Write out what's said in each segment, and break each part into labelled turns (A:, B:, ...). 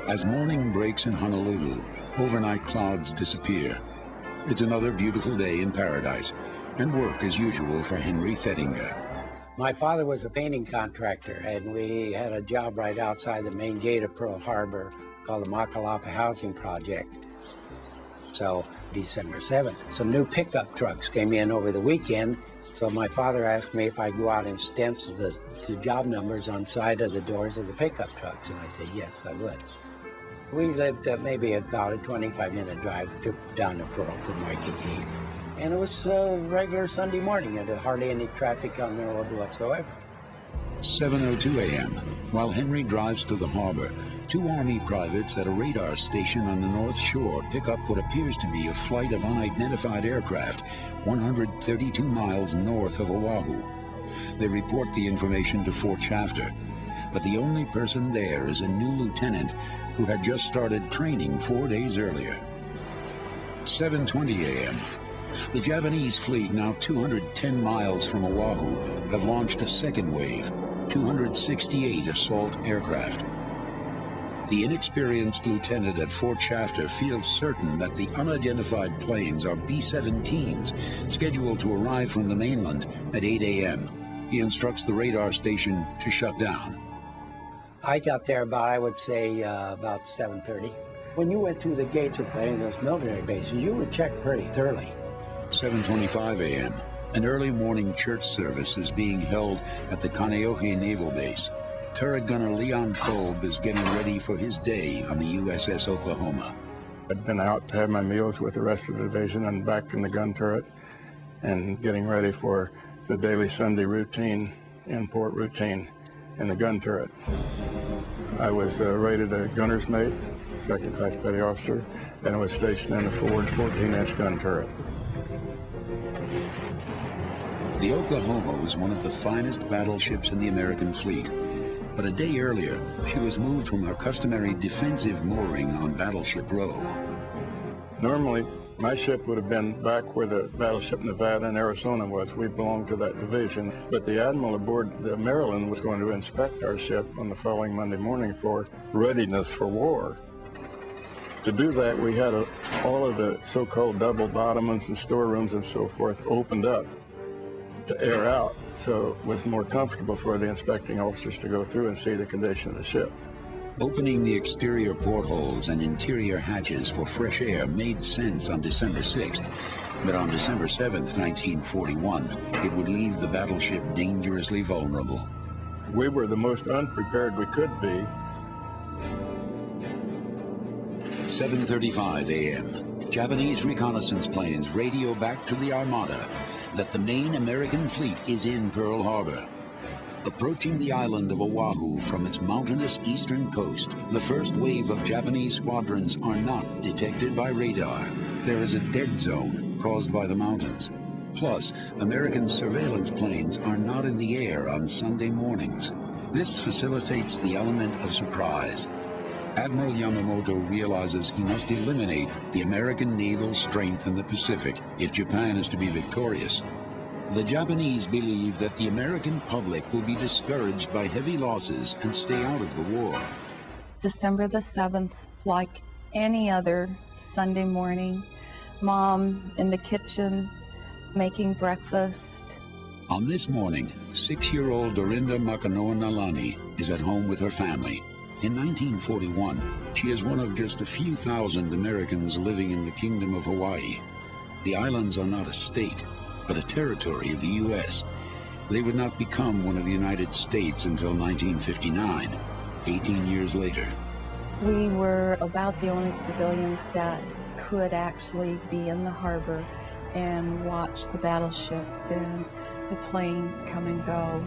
A: As morning breaks in Honolulu, overnight clouds disappear. It's another beautiful day in paradise, and work as usual for Henry Thettinger.
B: My father was a painting contractor, and we had a job right outside the main gate of Pearl Harbor called the Makalapa Housing Project. So December 7th, some new pickup trucks came in over the weekend, so my father asked me if I'd go out and stencil the job numbers on side of the doors of the pickup trucks, and I said yes, I would. We lived maybe about a 25-minute drive down to Pearl from Waikiki. And it was a regular Sunday morning, and hardly any traffic on the road whatsoever.
A: 7:02 a.m. While Henry drives to the harbor, two Army privates at a radar station on the North Shore pick up what appears to be a flight of unidentified aircraft 132 miles north of Oahu. They report the information to Fort Shafter, but the only person there is a new lieutenant who had just started training 4 days earlier. 7:20 a.m. The Japanese fleet, now 210 miles from Oahu, have launched a second wave, 268 assault aircraft. The inexperienced lieutenant at Fort Shafter feels certain that the unidentified planes are B-17s, scheduled to arrive from the mainland at 8 a.m. He instructs the radar station to shut down.
B: I got there about, I would say, about 7:30. When you went through the gates of any of those military bases, you would check pretty thoroughly.
A: 7:25 a.m. An early morning church service is being held at the Kaneohe Naval Base. Turret gunner Leon Kolb is getting ready for his day on the USS Oklahoma.
C: I'd been out to have my meals with the rest of the division and back in the gun turret and getting ready for the daily Sunday routine, in-port routine in the gun turret. I was rated a gunner's mate, second class petty officer, and I was stationed in a forward 14-inch gun turret.
A: The Oklahoma was one of the finest battleships in the American fleet, but a day earlier, she was moved from her customary defensive mooring on Battleship Row.
C: Normally, my ship would have been back where the Battleship Nevada and Arizona was. We belonged to that division, but the admiral aboard the Maryland was going to inspect our ship on the following Monday morning for readiness for war. To do that, we had all of the so-called double bottoments and storerooms and so forth opened up to air out, so it was more comfortable for the inspecting officers to go through and see the condition of the ship.
A: Opening the exterior portholes and interior hatches for fresh air made sense on December 6th, but on December 7th, 1941, it would leave the battleship dangerously vulnerable.
C: We were the most unprepared we could be.
A: 7:35 a.m. Japanese reconnaissance planes radio back to the Armada that the main American fleet is in Pearl Harbor. Approaching the island of Oahu from its mountainous eastern coast, the first wave of Japanese squadrons are not detected by radar. There is a dead zone caused by the mountains. Plus, American surveillance planes are not in the air on Sunday mornings. This facilitates the element of surprise. Admiral Yamamoto realizes he must eliminate the American naval strength in the Pacific if Japan is to be victorious. The Japanese believe that the American public will be discouraged by heavy losses and stay out of the war.
D: December the 7th, like any other Sunday morning, Mom in the kitchen making breakfast.
A: On this morning, 6-year-old Dorinda Makanoa Nalani is at home with her family. In 1941, she is one of just a few thousand Americans living in the Kingdom of Hawaii. The islands are not a state, but a territory of the U.S. They would not become one of the United States until 1959, 18 years later.
D: We were about the only civilians that could actually be in the harbor and watch the battleships and the planes come and go.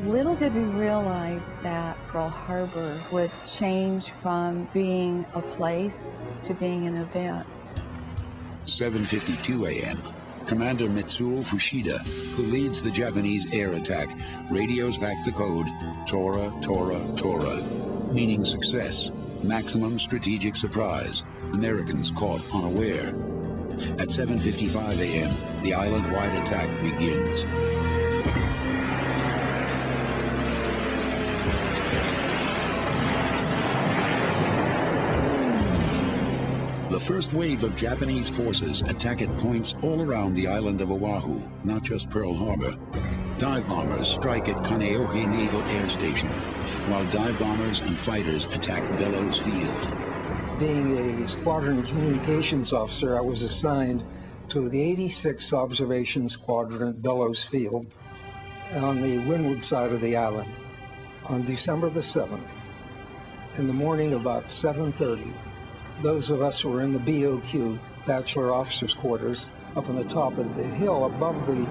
D: Little did we realize that Pearl Harbor would change from being a place to being an event.
A: 7:52 a.m. Commander Mitsuo Fushida, who leads the Japanese air attack, radios back the code, Tora, Tora, Tora, meaning success, maximum strategic surprise, Americans caught unaware. At 7:55 a.m., the island-wide attack begins. first wave of Japanese forces attack at points all around the island of Oahu, not just Pearl Harbor. Dive bombers strike at Kaneohe Naval Air Station, while dive bombers and fighters attack Bellows Field.
E: Being a squadron communications officer, I was assigned to the 86th Observation Squadron at Bellows Field on the windward side of the island. On December the 7th, in the morning about 7:30, those of us who were in the BOQ, Bachelor Officers' Quarters, up on the top of the hill above the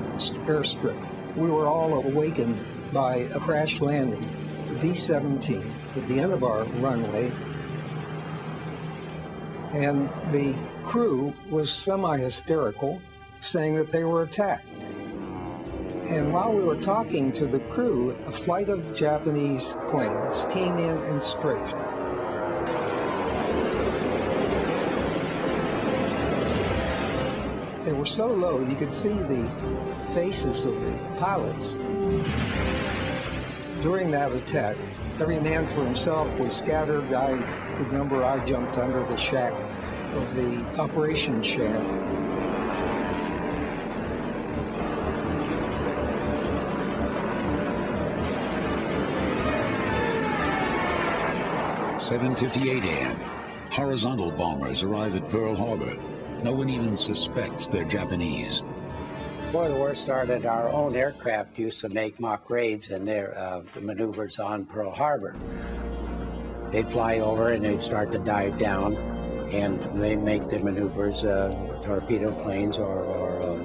E: airstrip, we were all awakened by a crash landing, the B-17, at the end of our runway. And the crew was semi-hysterical, saying that they were attacked. And while we were talking to the crew, a flight of Japanese planes came in and strafed. They were so low you could see the faces of the pilots. During that attack, every man for himself was scattered. I remember I jumped under the shack of the operations shed.
A: 7:58 a.m. Horizontal bombers arrive at Pearl Harbor. No one even suspects they're Japanese.
B: Before the war started, our own aircraft used to make mock raids and their maneuvers on Pearl Harbor. They'd fly over and they'd start to dive down, and they make their maneuvers, torpedo planes or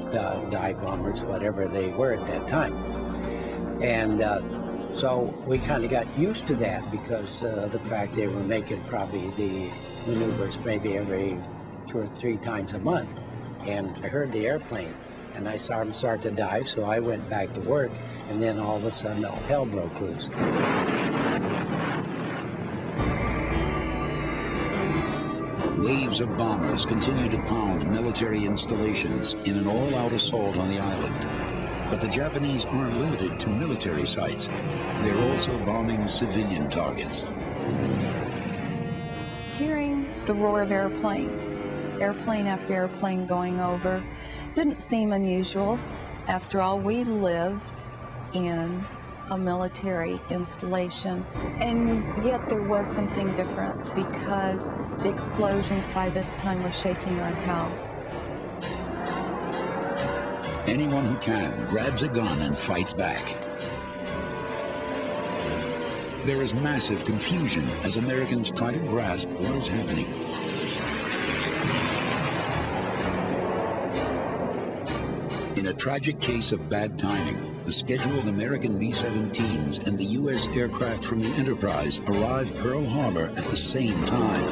B: dive bombers, whatever they were at that time. And so we kind of got used to that because the fact they were making probably the maneuvers maybe every 2 or 3 times a month. And I heard the airplanes, and I saw them start to dive, so I went back to work, and then all of a sudden all hell broke loose.
A: Waves of bombers continue to pound military installations in an all-out assault on the island. But the Japanese aren't limited to military sites. They're also bombing civilian targets.
D: Hearing the roar of airplanes, airplane after airplane going over, didn't seem unusual. After all, we lived in a military installation, and yet there was something different because the explosions by this time were shaking our house.
A: Anyone who can grabs a gun and fights back. There is massive confusion as Americans try to grasp what is happening. In a tragic case of bad timing, the scheduled American B-17s and the U.S. aircraft from the Enterprise arrive Pearl Harbor at the same time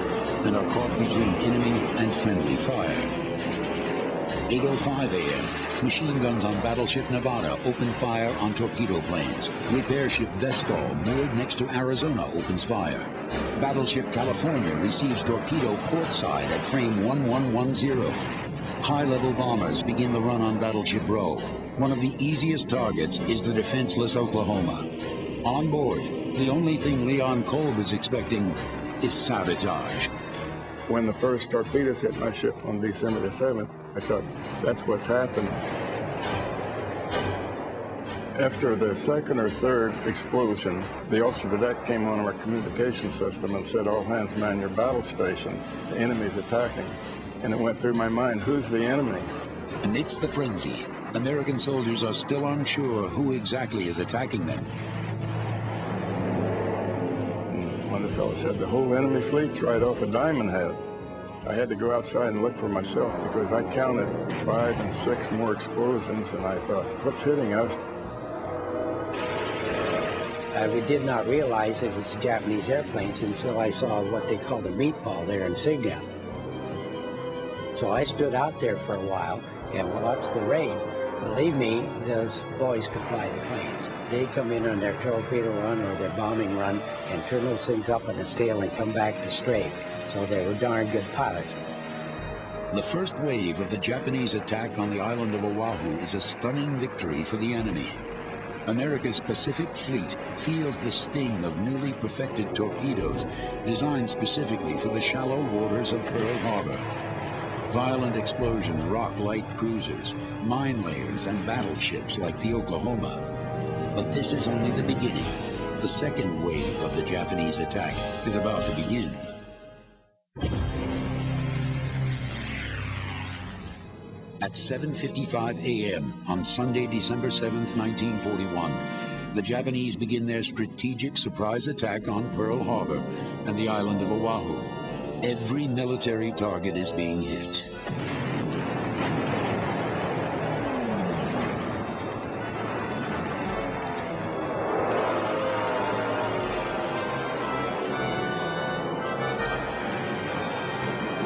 A: and are caught between enemy and friendly fire. 8:05 a.m. Machine guns on battleship Nevada open fire on torpedo planes. Repair ship Vestal, moored next to Arizona, opens fire. Battleship California receives torpedo portside at frame 1110. High-level bombers begin the run on Battleship Roe. One of the easiest targets is the defenseless Oklahoma. On board, the only thing Leon Kolb is expecting is sabotage.
C: When the first torpedoes hit my ship on December the 7th, I thought, that's what's happened. After the second or third explosion, the officer of the deck came on our communication system and said, all hands man your battle stations. The enemy's attacking. And it went through my mind, who's the enemy?
A: Amidst the frenzy, American soldiers are still unsure who exactly is attacking them.
C: One of the fellows said, the whole enemy fleet's right off of Diamond Head. I had to go outside and look for myself because I counted 5 and 6 more explosions, and I thought, what's hitting us?
B: We did not realize it was Japanese airplanes until I saw what they called a meatball there in Signan. So I stood out there for a while and watched the raid. Believe me, those boys could fly the planes. They'd come in on their torpedo run or their bombing run and turn those things up on its tail and come back to strafe. So they were darn good pilots.
A: The first wave of the Japanese attack on the island of Oahu is a stunning victory for the enemy. America's Pacific Fleet feels the sting of newly perfected torpedoes designed specifically for the shallow waters of Pearl Harbor. Violent explosions rock light cruisers, mine layers, and battleships like the Oklahoma. But this is only the beginning. The second wave of the Japanese attack is about to begin. At 7:55 a.m. on Sunday, December 7th, 1941, the Japanese begin their strategic surprise attack on Pearl Harbor and the island of Oahu. Every military target is being hit.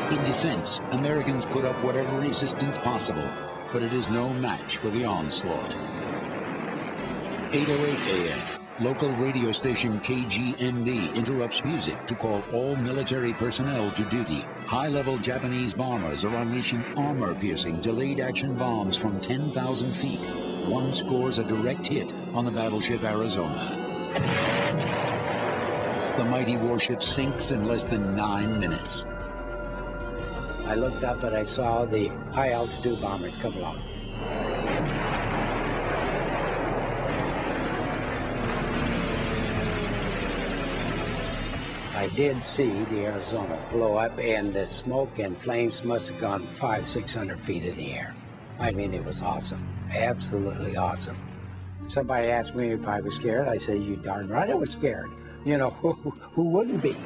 A: In defense, Americans put up whatever resistance possible, but it is no match for the onslaught. 8:08 a.m. Local radio station KGNB interrupts music to call all military personnel to duty. High-level Japanese bombers are unleashing armor-piercing delayed-action bombs from 10,000 feet. One scores a direct hit on the battleship Arizona. The mighty warship sinks in less than 9 minutes.
B: I looked up and I saw the high-altitude bombers come along. I did see the Arizona blow up, and the smoke and flames must have gone 500-600 feet in the air. I mean, it was awesome, absolutely awesome. Somebody asked me if I was scared. I said, "You darn right I was scared. You know, who wouldn't be?"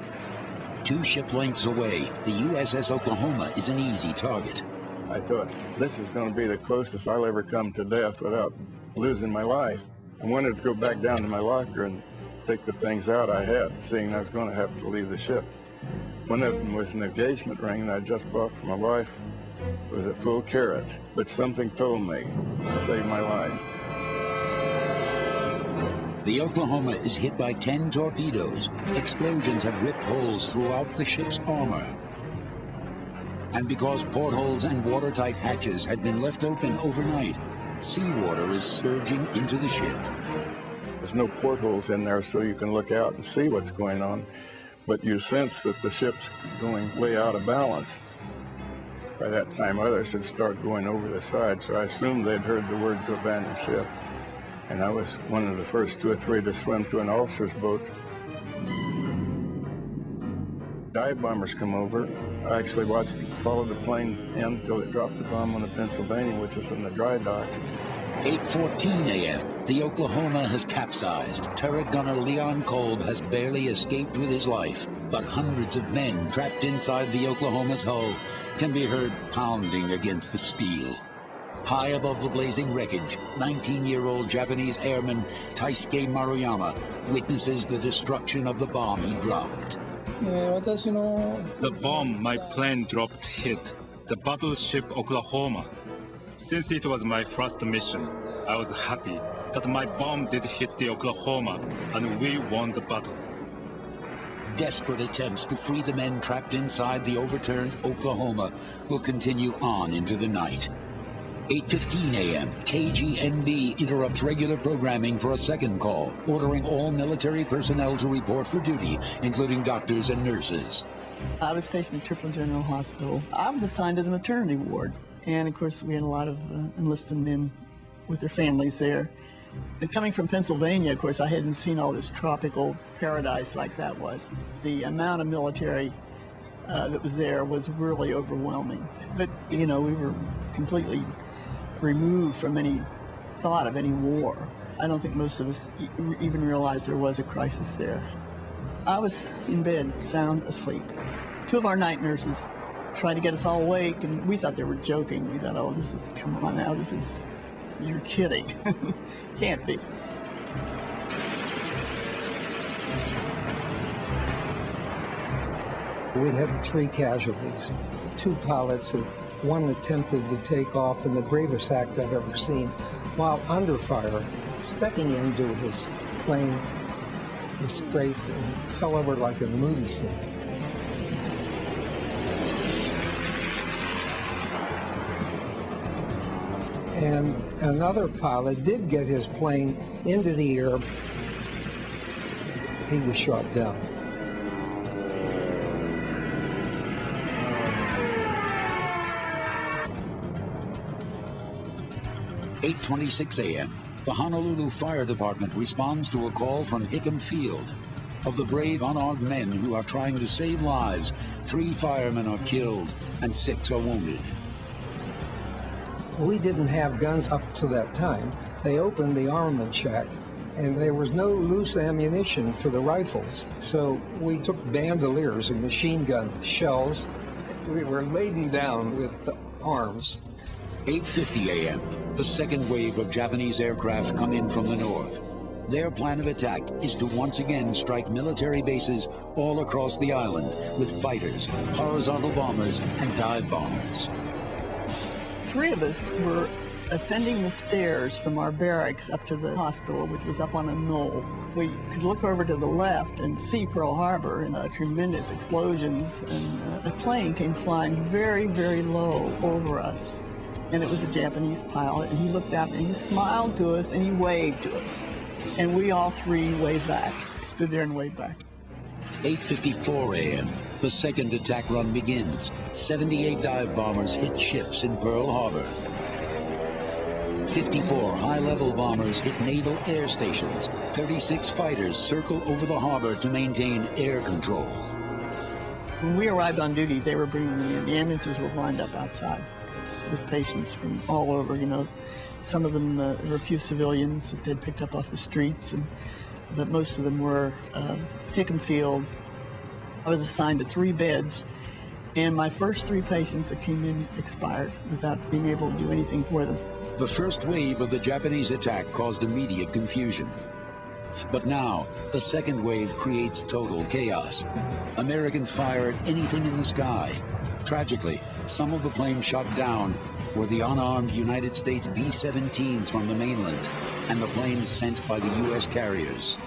A: 2 ship lengths away, the USS Oklahoma is an easy target.
C: I thought, this is going to be the closest I'll ever come to death without losing my life. I wanted to go back down to my locker and take the things out I had, seeing I was going to have to leave the ship. One of them was an engagement ring that I just bought for my wife. It was a full carat, but something told me to save my life.
A: The Oklahoma is hit by 10 torpedoes. Explosions have ripped holes throughout the ship's armor. And because portholes and watertight hatches had been left open overnight, seawater is surging into the ship.
C: There's no portholes in there so you can look out and see what's going on, but you sense that the ship's going way out of balance. By that time, others had started going over the side, so I assumed they'd heard the word to abandon ship. And I was one of the first 2 or 3 to swim to an officer's boat. Dive bombers come over. I actually followed the plane in until it dropped the bomb on the Pennsylvania, which is in the dry dock.
A: 8:14 a.m. The Oklahoma has capsized. Turret gunner Leon Kolb has barely escaped with his life, but hundreds of men trapped inside the Oklahoma's hull can be heard pounding against the steel. High above the blazing wreckage, 19-year-old Japanese airman Taisuke Maruyama witnesses the destruction of the bomb he dropped.
F: The bomb my plane dropped hit the battleship Oklahoma. Since it was my first mission, I was happy that my bomb did hit the Oklahoma and we won the battle.
A: Desperate attempts to free the men trapped inside the overturned Oklahoma will continue on into the night. 8:15 a.m., KGNB interrupts regular programming for a second call, ordering all military personnel to report for duty, including doctors and nurses.
G: I was stationed at Tripoli General Hospital. I was assigned to the maternity ward. And, of course, we had a lot of enlisted men with their families there. And coming from Pennsylvania, of course, I hadn't seen all this tropical paradise like that was. The amount of military that was there was really overwhelming. But, you know, we were completely removed from any thought of any war. I don't think most of us even realized there was a crisis there. I was in bed, sound asleep. 2 of our night nurses tried to get us all awake, and we thought they were joking. We thought, oh, this is, come on now, this is, you're kidding. Can't be.
E: We had 3 casualties, 2 pilots, and 1 attempted to take off in the bravest act I've ever seen. While under fire, stepping into his plane was strafed and fell over like a movie scene. And another pilot did get his plane into the air. He was shot down.
A: 8:26 a.m. The Honolulu Fire Department responds to a call from Hickam Field. Of the brave unarmed men who are trying to save lives, 3 firemen are killed and 6 are wounded.
E: We didn't have guns up to that time. They opened the armament shack, and there was no loose ammunition for the rifles. So we took bandoliers and machine gun shells. We were laden down with arms.
A: 8:50 a.m. The second wave of Japanese aircraft come in from the north. Their plan of attack is to once again strike military bases all across the island with fighters, horizontal bombers, and dive bombers.
G: 3 of us were ascending the stairs from our barracks up to the hospital, which was up on a knoll. We could look over to the left and see Pearl Harbor and tremendous explosions, and a plane came flying very, very low over us. And it was a Japanese pilot, and he looked out and he smiled to us and he waved to us. And we all 3 waved back, stood there and waved back.
A: 8:54 a.m. The second attack run begins. 78 dive bombers hit ships in Pearl Harbor. 54 high-level bombers hit naval air stations. 36 fighters circle over the harbor to maintain air control.
G: When we arrived on duty, they were bringing them in. The ambulances were lined up outside with patients from all over, you know. Some of them were a few civilians that they'd picked up off the streets, but most of them were Hickam Field. I was assigned to 3 beds, and my first 3 patients that came in expired without being able to do anything for them.
A: The first wave of the Japanese attack caused immediate confusion. But now, the second wave creates total chaos. Americans fire at anything in the sky. Tragically, some of the planes shot down were the unarmed United States B-17s from the mainland and the planes sent by the U.S. carriers.